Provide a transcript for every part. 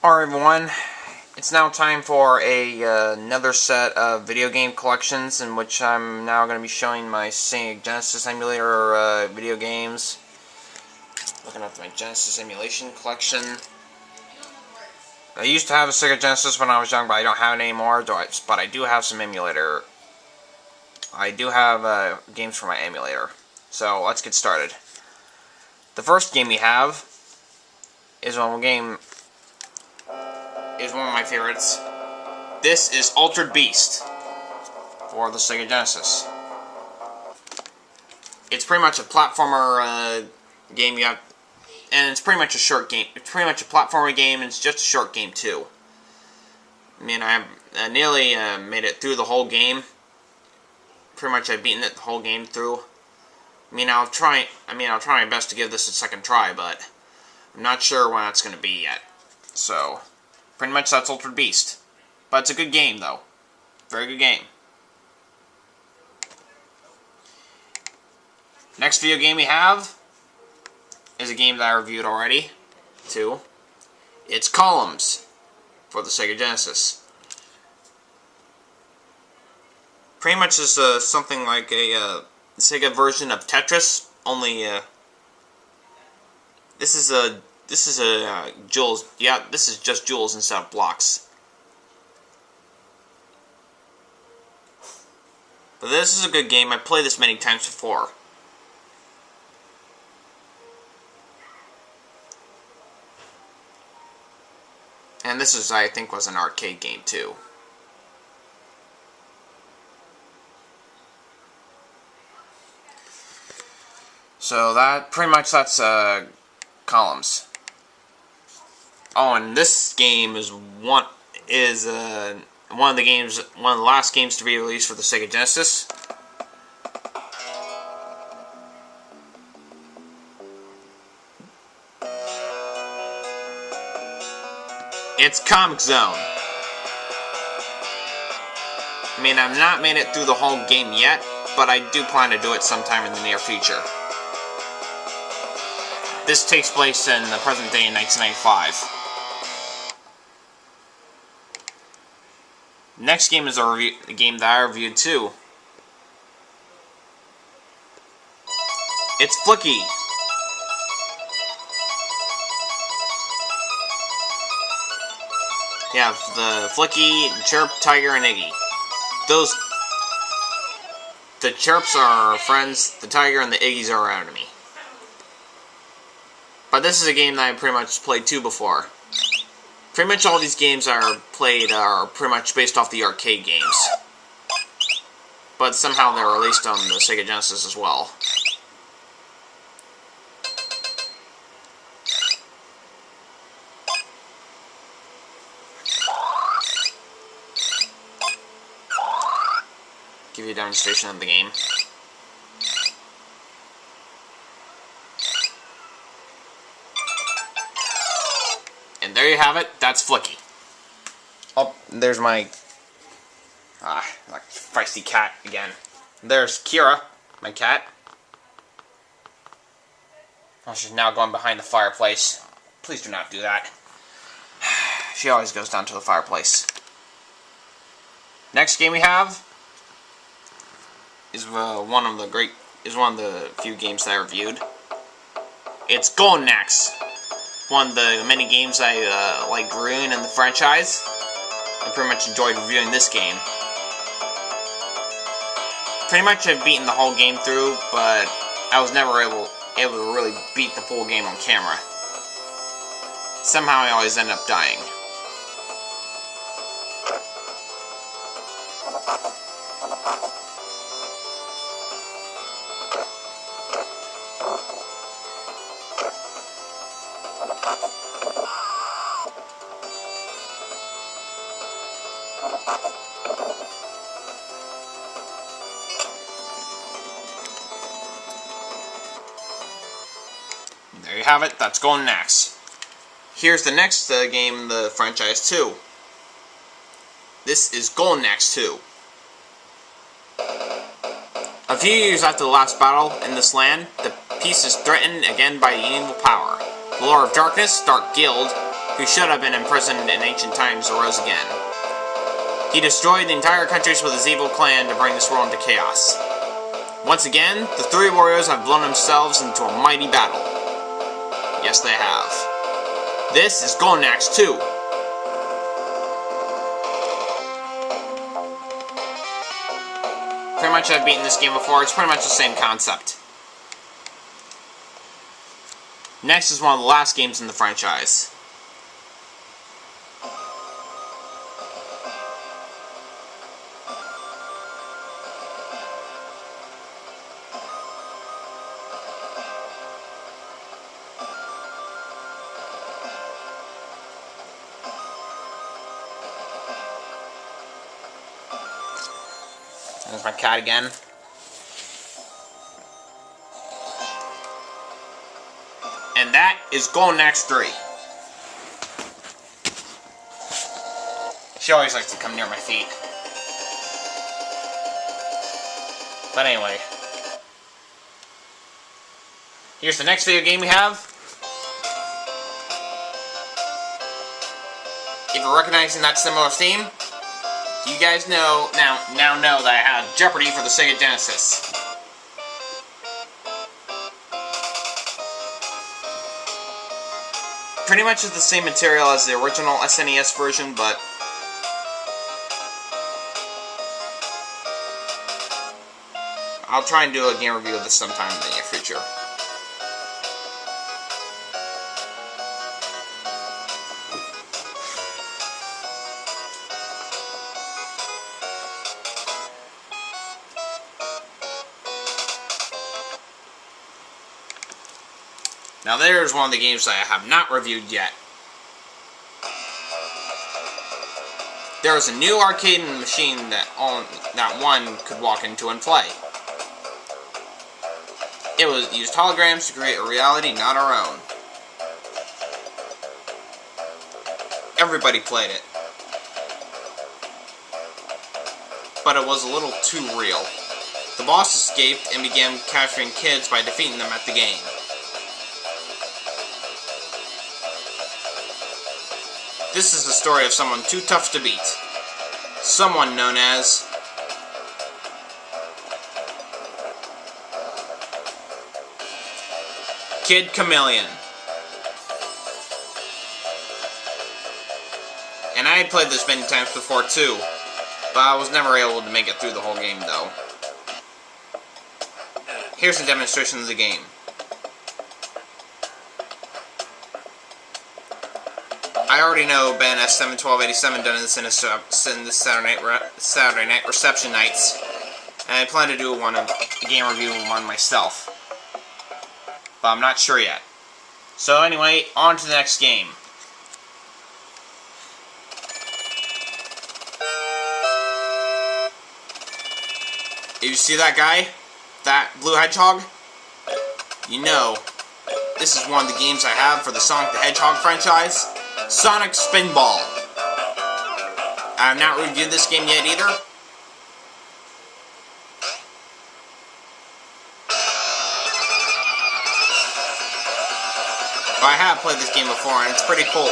Alright everyone, it's now time for another set of video game collections in which I'm now going to be showing my Sega Genesis emulator video games. Looking at my Genesis emulation collection. I used to have a Sega Genesis when I was young, but I don't have it anymore, but I do have some emulator. I do have games for my emulator. So let's get started. The first game we have is one of my favorites. This is Altered Beast for the Sega Genesis. It's pretty much a platformer game you have, and it's pretty much a short game. It's pretty much a platformer game, and it's just a short game too. I mean, I nearly made it through the whole game. Pretty much, I've beaten it the whole game through. I'll try my best to give this a second try, but I'm not sure when that's going to be yet. So, pretty much that's Altered Beast. But it's a good game, though. Very good game. Next video game we have is a game that I reviewed already, too. It's Columns for the Sega Genesis. Pretty much is something like a Sega version of Tetris, only this is jewels. Yeah, this is just jewels instead of blocks. But this is a good game. I played this many times before. And this is, I think, was an arcade game too. So that's Columns. Oh, and this game is one of the last games to be released for the Sega Genesis. It's Comic Zone. I've not made it through the whole game yet, but I do plan to do it sometime in the near future. This takes place in the present day in 1995. Next game is a game that I reviewed too. It's Flicky. You have the Flicky, Chirp, Tiger, and Iggy. The Chirps are friends, the Tiger and the Iggies are our enemy. But this is a game that I pretty much played too before. Pretty much all these games are pretty much based off the arcade games. But somehow they're released on the Sega Genesis as well. Give you a demonstration of the game. And there you have it, that's Flicky. Oh, there's my like feisty cat again. There's Kira, my cat. Oh, she's now going behind the fireplace. Please do not do that. She always goes down to the fireplace. Next game we have is one of the few games that I reviewed. It's Golden Axe. One of the many games I like reviewing in the franchise. I pretty much enjoyed reviewing this game. Pretty much I've beaten the whole game through, but I was never able to really beat the full game on camera. Somehow I always end up dying. There you have it, that's Golden Axe. Here's the next game in the franchise too. This is Golden Axe 2. A few years after the last battle in this land, the peace is threatened again by an evil power. The Lord of Darkness, Dark Guild, who should have been imprisoned in ancient times, arose again. He destroyed the entire countries with his evil clan to bring this world into chaos. Once again, the three warriors have blown themselves into a mighty battle. Yes, they have. This is Golden Axe 2. Pretty much I've beaten this game before. It's pretty much the same concept. Next is one of the last games in the franchise. There's my cat again. And that is Golden Axe 3. She always likes to come near my feet. But anyway. Here's the next video game we have. If you're recognizing that similar theme, you guys know now know that I have Jeopardy for the Sega Genesis. Pretty much is the same material as the original SNES version, but I'll try and do a game review of this sometime in the near future. Now there's one of the games that I have not reviewed yet. There was a new arcade machine that one could walk into and play. It used holograms to create a reality not our own. Everybody played it. But it was a little too real. The boss escaped and began capturing kids by defeating them at the game. This is the story of someone too tough to beat. Someone known as Kid Chameleon. And I had played this many times before too, but I was never able to make it through the whole game though. Here's a demonstration of the game. I already know Ben S71287 done this in this Saturday night reception nights, and I plan to do a game review of one myself, but I'm not sure yet. So anyway, on to the next game. If you see that guy, that blue hedgehog, you know this is one of the games I have for the Sonic the Hedgehog franchise. Sonic Spinball. I have not reviewed this game yet either. But I have played this game before and it's pretty cool.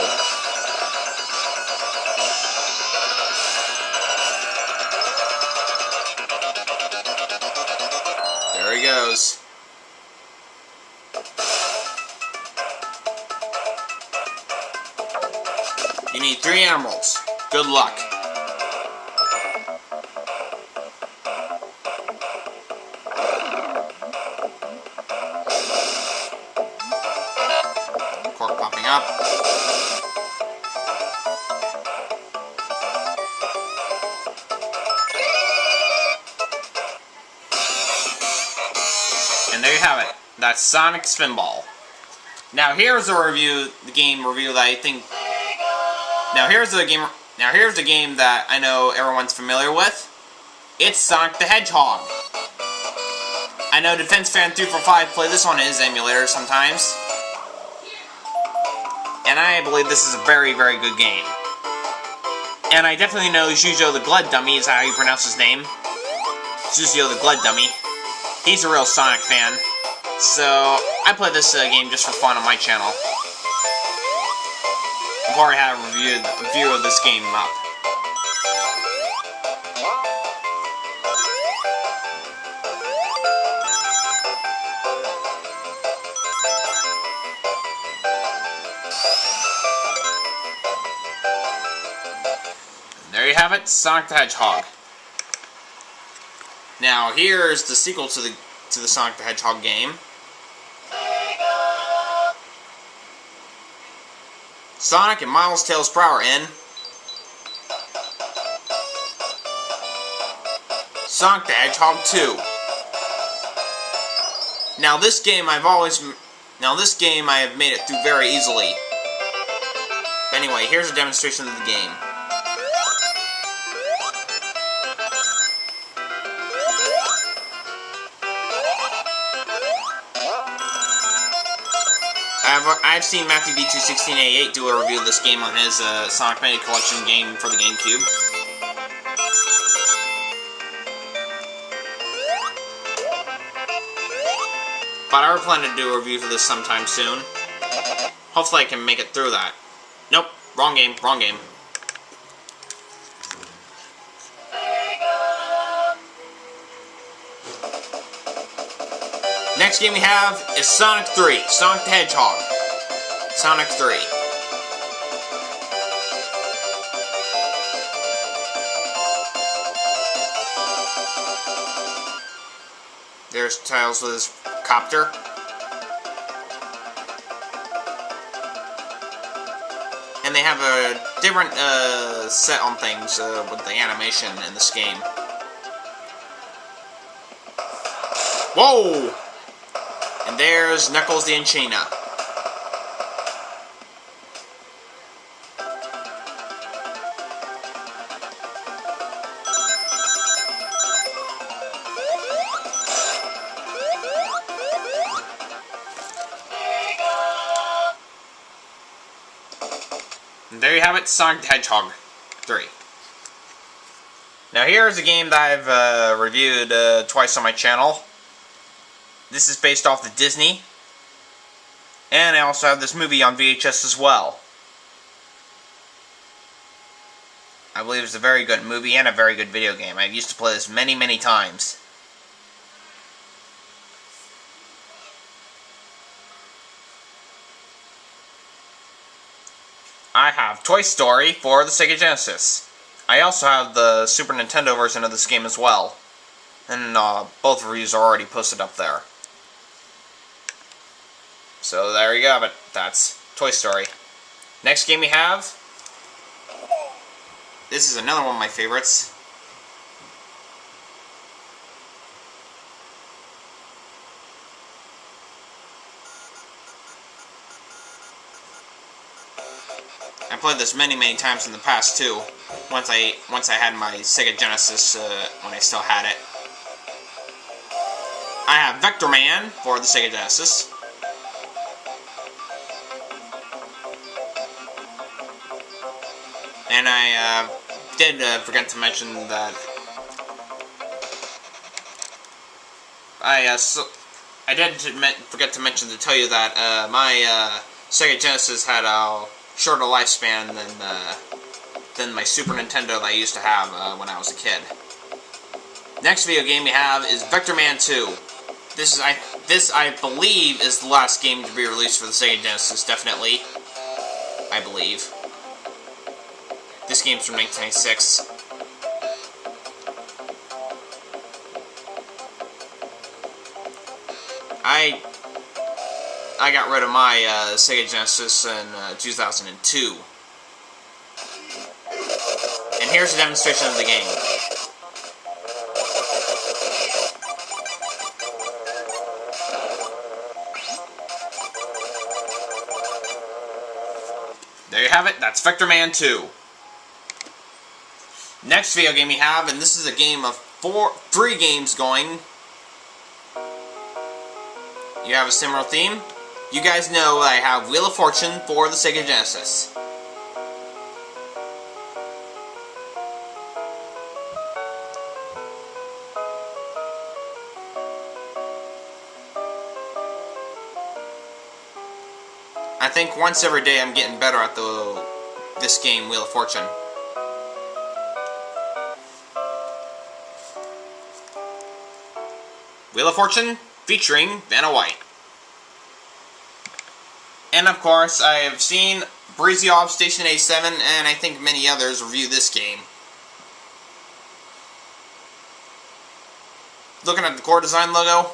There he goes. You need 3 emeralds. Good luck. Cork popping up. And there you have it. That's Sonic Spinball. Now here's a game review that I think. Now here's the game that I know everyone's familiar with. It's Sonic the Hedgehog. I know Defense Fan 345 play this on his emulator sometimes. And I believe this is a very, very good game. And I definitely know Jujo the Glad Dummy is how you pronounce his name. Jujo the Glad Dummy. He's a real Sonic fan. So I play this game just for fun on my channel. before I had a review of this game up. There you have it, Sonic the Hedgehog. Now here's the sequel to the Sonic the Hedgehog game. Sonic and Miles Tails Prower in Sonic the Hedgehog 2. Now this game I have made it through very easily. Anyway, here's a demonstration of the game. I've seen Matthew V21688 do a review of this game on his Sonic Mania Collection game for the GameCube. But I plan to do a review for this sometime soon. Hopefully I can make it through that. Nope, wrong game, wrong game. Next game we have is Sonic 3, Sonic the Hedgehog. Sonic 3. There's Tails with his copter. And they have a different set on things with the animation in this game. Whoa! And there's Knuckles the Enchina. And there you have it, Sonic the Hedgehog 3. Now here's a game that I've reviewed twice on my channel. This is based off the Disney. And I also have this movie on VHS as well. I believe it's a very good movie and a very good video game. I've used to play this many, many times. I have Toy Story for the Sega Genesis. I also have the Super Nintendo version of this game as well. And both reviews are already posted up there. So there you have it. That's Toy Story. Next game we have. This is another one of my favorites. I played this many, many times in the past too. Once I had my Sega Genesis when I still had it. I have Vector Man for the Sega Genesis. And I did forget to mention that I did forget to mention to tell you that my Sega Genesis had a shorter lifespan than my Super Nintendo that I used to have when I was a kid. Next video game we have is Vector Man 2. This I believe is the last game to be released for the Sega Genesis. Definitely, I believe. This game's from 1996. I got rid of my Sega Genesis in 2002. And here's a demonstration of the game. There you have it, that's Vector Man 2. Next video game we have, and this is a game of three games going. You have a similar theme. You guys know I have Wheel of Fortune for the Sega Genesis. I think once every day I'm getting better at the this game, Wheel of Fortune. Wheel of Fortune featuring Vanna White. And of course, I have seen Breezy Off Station 87, and I think many others review this game. Looking at the core design logo,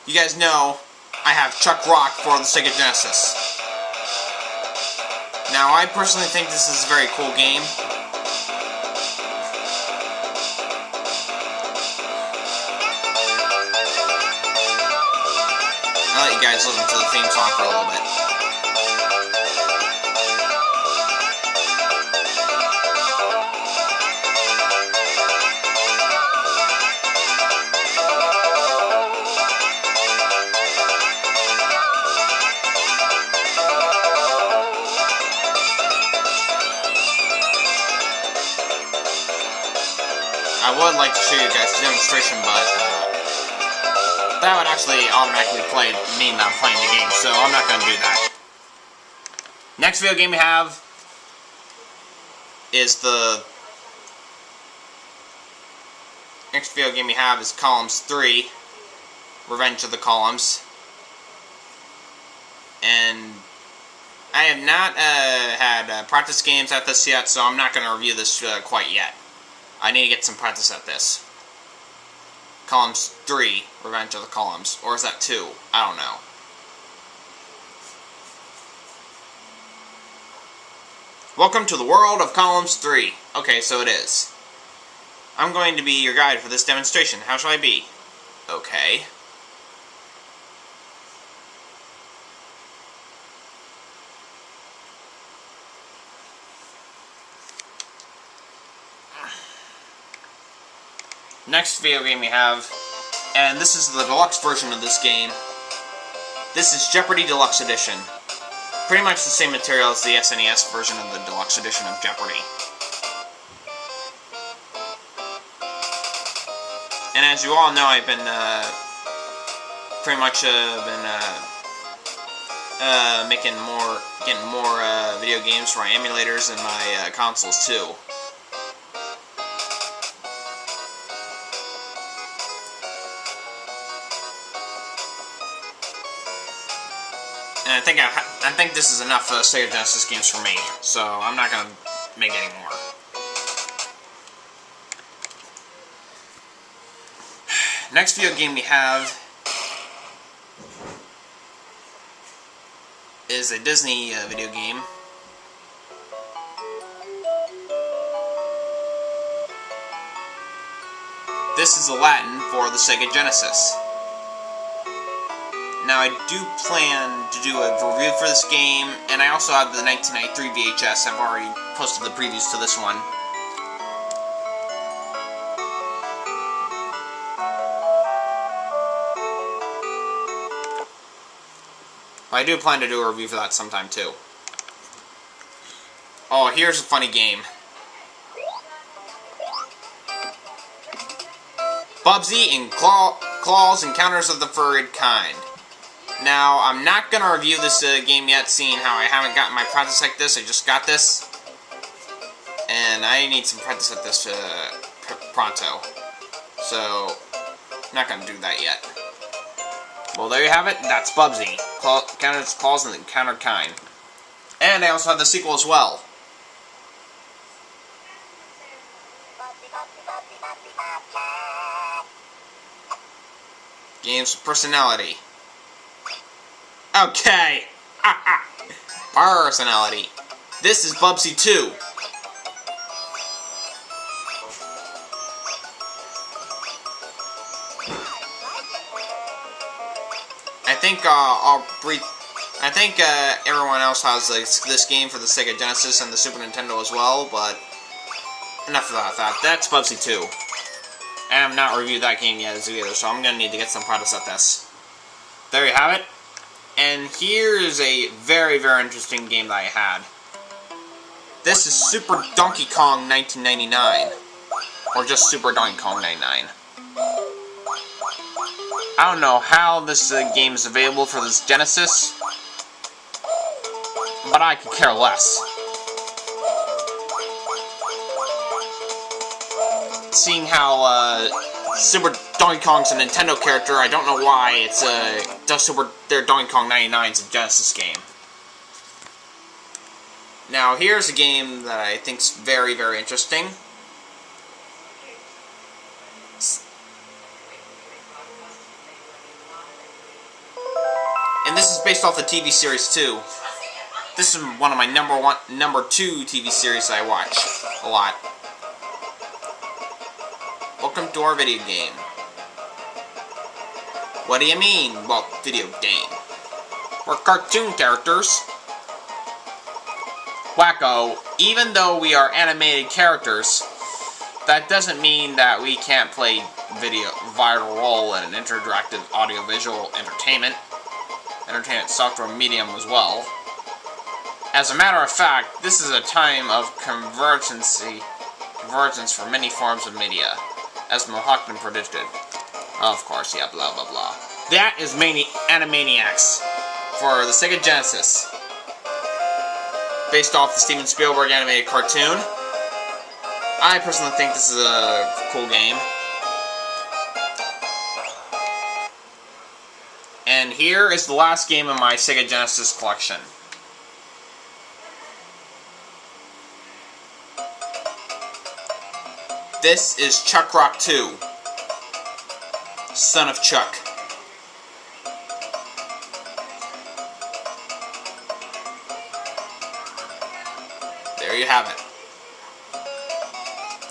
you guys know I have Chuck Rock for the Sega Genesis. Now, I personally think this is a very cool game. I'll let you guys listen to the theme song for a little bit. I would like to show you guys the demonstration, but that would actually automatically mean that I'm playing the game, so I'm not going to do that. Next video game we have is Columns 3, Revenge of the Columns. And I have not had practice games at this yet, so I'm not going to review this quite yet. I need to get some practice at this. Columns 3, Revenge of the Columns. Or is that 2? I don't know. Welcome to the world of Columns 3. Okay, so it is. I'm going to be your guide for this demonstration. How shall I be? Okay. Next video game we have, and this is the deluxe version of this game. This is Jeopardy! Deluxe Edition. Pretty much the same material as the SNES version of the deluxe edition of Jeopardy! And as you all know, I've been getting more video games for my emulators and my consoles too. And I think this is enough Sega Genesis games for me, so I'm not going to make any more. Next video game we have is a Disney video game. This is Aladdin for the Sega Genesis. Now, I do plan to do a review for this game, and I also have the 1993 VHS. I've already posted the previews to this one. But I do plan to do a review for that sometime, too. Oh, here's a funny game. Bubsy and Claws Encounters of the Furred Kind. Now, I'm not going to review this game yet, seeing how I haven't gotten my practice like this. I just got this. And I need some practice at this pronto. So, I'm not going to do that yet. Well, there you have it. That's Bubsy. Claws and Encountered Kind. And I also have the sequel as well. Games with personality. Okay. Personality. This is Bubsy 2. I think everyone else has this game for the Sega Genesis and the Super Nintendo as well, but enough about that. That's Bubsy 2. And I've not reviewed that game yet either, so I'm going to need to get some practice at this. There you have it. And here's a very, very interesting game that I had. This is Super Donkey Kong 1999. Or just Super Donkey Kong 99. I don't know how this game is available for this Genesis, but I could care less. seeing how Super Donkey Kong's a Nintendo character. I don't know why it's their Donkey Kong 99's a Genesis game. Now here's a game that I think's very, very interesting. And this is based off the TV series too. This is one of my number two TV series I watch a lot. Welcome to our video game. What do you mean, well, video game? We're cartoon characters. Wacko, even though we are animated characters, that doesn't mean that we can't play vital role in an interactive audiovisual entertainment software medium as well. As a matter of fact, this is a time of convergence for many forms of media, as Mohawkman predicted. Of course, yeah, blah blah blah. That is Animaniacs for the Sega Genesis, based off the Steven Spielberg animated cartoon. I personally think this is a cool game. And here is the last game in my Sega Genesis collection. This is Chuck Rock 2, Son of Chuck. There you have it.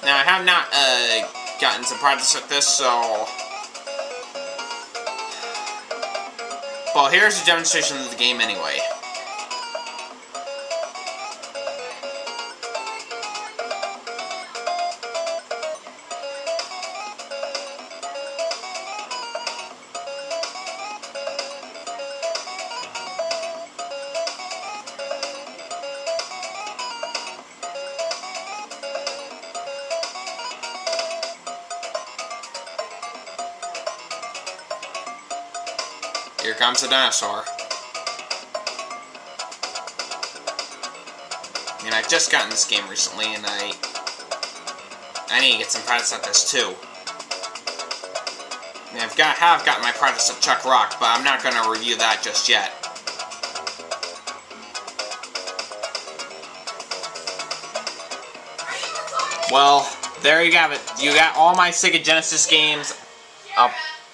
Now I have not gotten some practice with this, so... Well, here's a demonstration of the game anyway. Here comes the dinosaur. I mean, I've just gotten this game recently, and I need to get some practice at this too. I mean, have gotten my practice at Chuck Rock, but I'm not going to review that just yet. Well, there you have it. You got all my Sega Genesis games.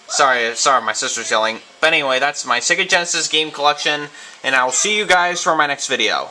Sorry, my sister's yelling. But anyway, that's my Sega Genesis game collection, and I will see you guys for my next video.